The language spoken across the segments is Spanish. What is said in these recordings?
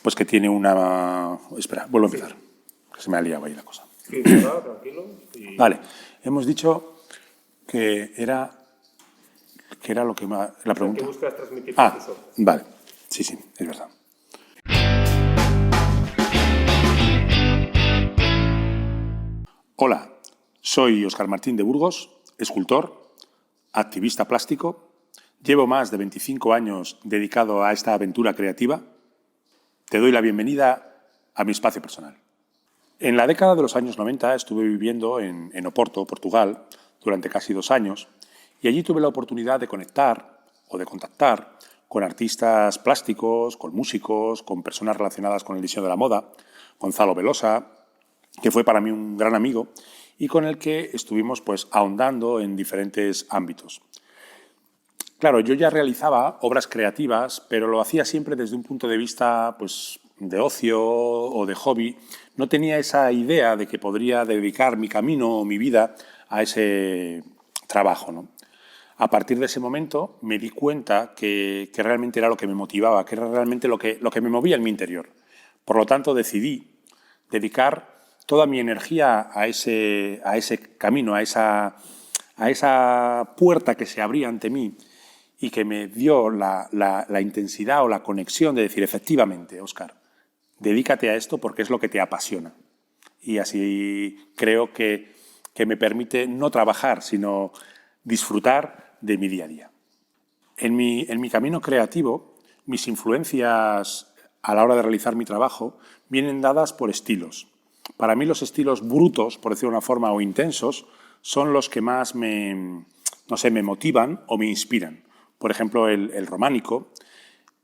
pues que tiene una... Espera, vuelvo a empezar, que se me ha liado ahí la cosa. Sí, verdad, tranquilo. Y... Vale, hemos dicho que era lo que la pregunta. ¿Qué buscas transmitir con tus obras? Vale, sí, es verdad. Hola, soy Óscar Martín de Burgos, escultor, activista plástico. Llevo más de 25 años dedicado a esta aventura creativa. Te doy la bienvenida a mi espacio personal. En la década de los años 90 estuve viviendo en Oporto, Portugal, durante casi 2 años, y allí tuve la oportunidad de conectar o de contactar con artistas plásticos, con músicos, con personas relacionadas con el diseño de la moda, Gonzalo Velosa, que fue para mí un gran amigo y con el que estuvimos pues ahondando en diferentes ámbitos. Claro, yo ya realizaba obras creativas, pero lo hacía siempre desde un punto de vista pues, de ocio o de hobby. No tenía esa idea de que podría dedicar mi camino o mi vida a ese trabajo, ¿no? A partir de ese momento me di cuenta que realmente era lo que me motivaba, que era realmente lo que me movía en mi interior. Por lo tanto, decidí dedicar toda mi energía a ese camino, a esa puerta que se abría ante mí y que me dio la intensidad o la conexión de decir, efectivamente, Óscar, dedícate a esto porque es lo que te apasiona. Y así creo que me permite no trabajar, sino disfrutar de mi día a día. En mi camino creativo, mis influencias a la hora de realizar mi trabajo vienen dadas por estilos. Para mí los estilos brutos, por decirlo de una forma, o intensos, son los que más me motivan o me inspiran. Por ejemplo, el románico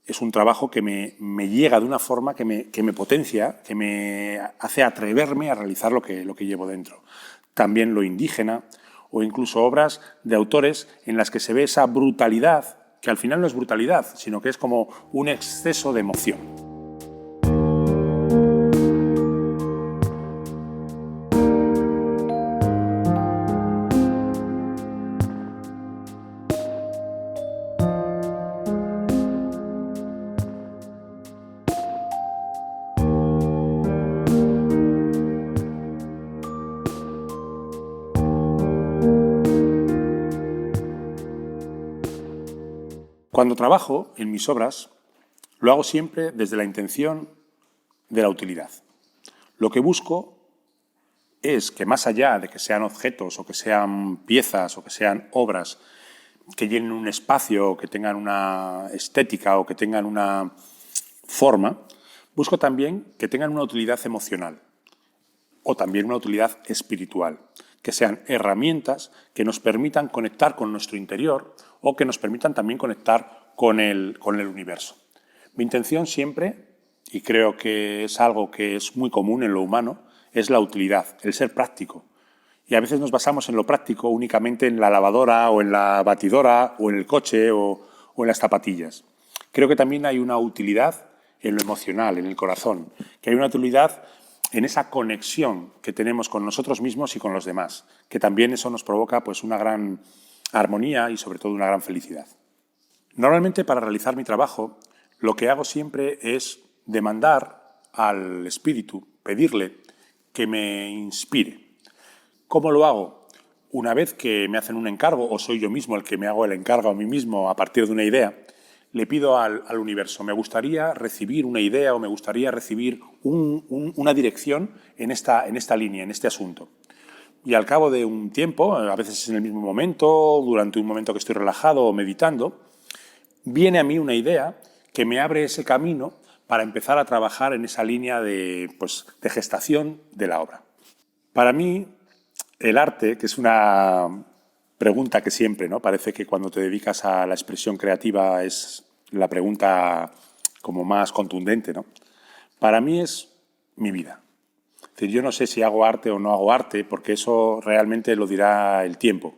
es un trabajo que me llega de una forma que me potencia, que me hace atreverme a realizar lo que llevo dentro. También lo indígena o incluso obras de autores en las que se ve esa brutalidad, que al final no es brutalidad, sino que es como un exceso de emoción. Cuando trabajo en mis obras, lo hago siempre desde la intención de la utilidad. Lo que busco es que más allá de que sean objetos o que sean piezas o que sean obras que llenen un espacio o que tengan una estética o que tengan una forma, busco también que tengan una utilidad emocional o también una utilidad espiritual, que sean herramientas que nos permitan conectar con nuestro interior o que nos permitan también conectar con el universo. Mi intención siempre, y creo que es algo que es muy común en lo humano, es la utilidad, el ser práctico. Y a veces nos basamos en lo práctico únicamente en la lavadora o en la batidora o en el coche o en las zapatillas. Creo que también hay una utilidad en lo emocional, en el corazón, que hay una utilidad en esa conexión que tenemos con nosotros mismos y con los demás, que también eso nos provoca pues, una gran armonía y sobre todo una gran felicidad. Normalmente para realizar mi trabajo lo que hago siempre es demandar al espíritu, pedirle que me inspire. ¿Cómo lo hago? Una vez que me hacen un encargo o soy yo mismo el que me hago el encargo a mí mismo a partir de una idea, le pido al universo, me gustaría recibir una idea o me gustaría recibir una dirección en esta línea, en este asunto. Y al cabo de un tiempo, a veces en el mismo momento, durante un momento que estoy relajado o meditando, viene a mí una idea que me abre ese camino para empezar a trabajar en esa línea de gestación de la obra. Para mí, el arte, que es una pregunta que siempre, ¿no? Parece que cuando te dedicas a la expresión creativa es la pregunta como más contundente, ¿no? Para mí es mi vida. Es decir, yo no sé si hago arte o no hago arte, porque eso realmente lo dirá el tiempo.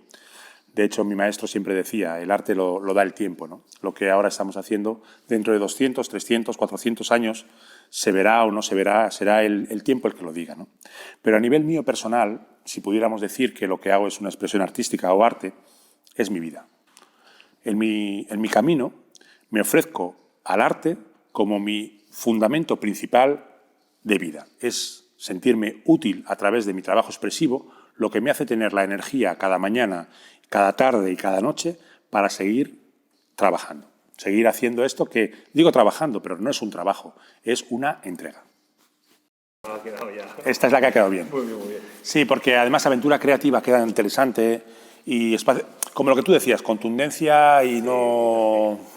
De hecho, mi maestro siempre decía, el arte lo da el tiempo, ¿no? Lo que ahora estamos haciendo, dentro de 200, 300, 400 años, se verá o no se verá, será el tiempo el que lo diga, ¿no? Pero a nivel mío personal, si pudiéramos decir que lo que hago es una expresión artística o arte, es mi vida. En mi camino me ofrezco al arte como mi fundamento principal de vida. Es sentirme útil a través de mi trabajo expresivo, lo que me hace tener la energía cada mañana, cada tarde y cada noche para seguir trabajando. Seguir haciendo esto que, digo trabajando, pero no es un trabajo, es una entrega. Ha quedado ya. Esta es la que ha quedado bien. Muy bien, muy bien. Sí, porque además aventura creativa queda interesante y espacio, como lo que tú decías, contundencia y no...